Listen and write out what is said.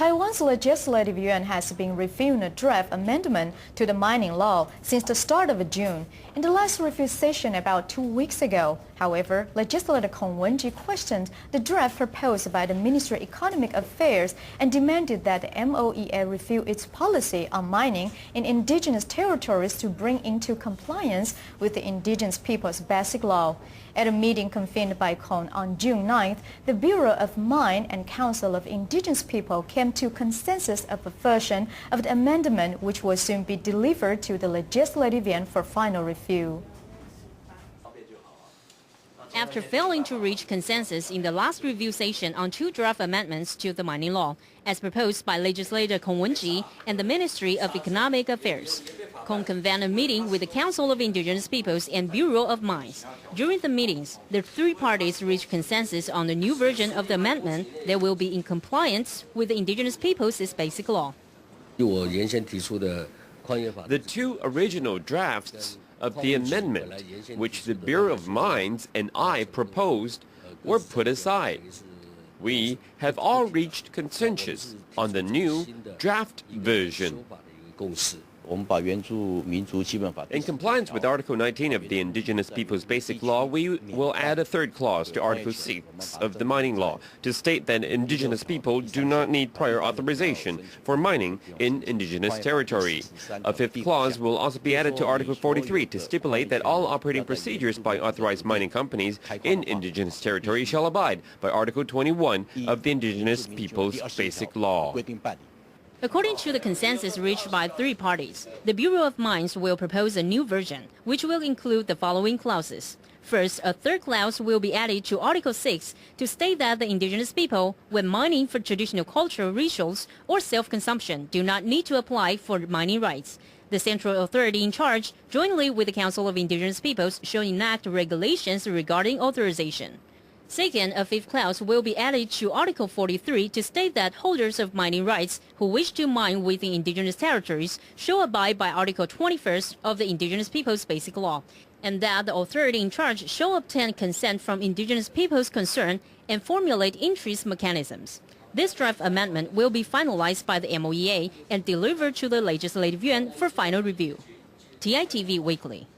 Taiwan's Legislative Yuan has been reviewing a draft amendment to the mining law since the start of June. In the last review session about 2 weeks ago, however, legislator Kung Wen-chi questioned the draft proposed by the Ministry of Economic Affairs and demanded that the MOEA review its policy on mining in indigenous territories to bring into compliance with the Indigenous Peoples Basic Law. At a meeting convened by Kung on June 9th, the Bureau of Mine and Council of Indigenous People came to consensus of a version of the amendment which will soon be delivered to the Legislative Yuan for final review. After failing to reach consensus in the last review session on 2 draft amendments to the mining law, as proposed by legislator Kung Wen-chi and the Ministry of Economic Affairs, Kung convened a meeting with the Council of Indigenous Peoples and Bureau of Mines. During the meetings, the 3 parties reached consensus on the new version of the amendment that will be in compliance with the Indigenous Peoples Basic Law. The 2 original drafts of the amendment, which the Bureau of Mines and I proposed, were put aside. We have all reached consensus on the new draft version. In compliance with Article 19 of the Indigenous Peoples Basic Law, we will add a 3rd clause to Article 6 of the mining law to state that indigenous people do not need prior authorization for mining in indigenous territory. A 5th clause will also be added to Article 43 to stipulate that all operating procedures by authorized mining companies in indigenous territory shall abide by Article 21 of the Indigenous Peoples Basic Law. According to the consensus reached by 3 parties, the Bureau of Mines will propose a new version, which will include the following clauses. First, a 3rd clause will be added to Article 6 to state that the indigenous people, when mining for traditional cultural rituals or self-consumption, do not need to apply for mining rights. The central authority in charge, jointly with the Council of Indigenous Peoples, shall enact regulations regarding authorization. Second, a 5th clause will be added to Article 43 to state that holders of mining rights who wish to mine within indigenous territories shall abide by Article 21 of the Indigenous Peoples Basic Law, and that the authority in charge shall obtain consent from indigenous peoples concerned and formulate interest mechanisms. This draft amendment will be finalized by the MOEA and delivered to the Legislative Yuan for final review. TITV Weekly.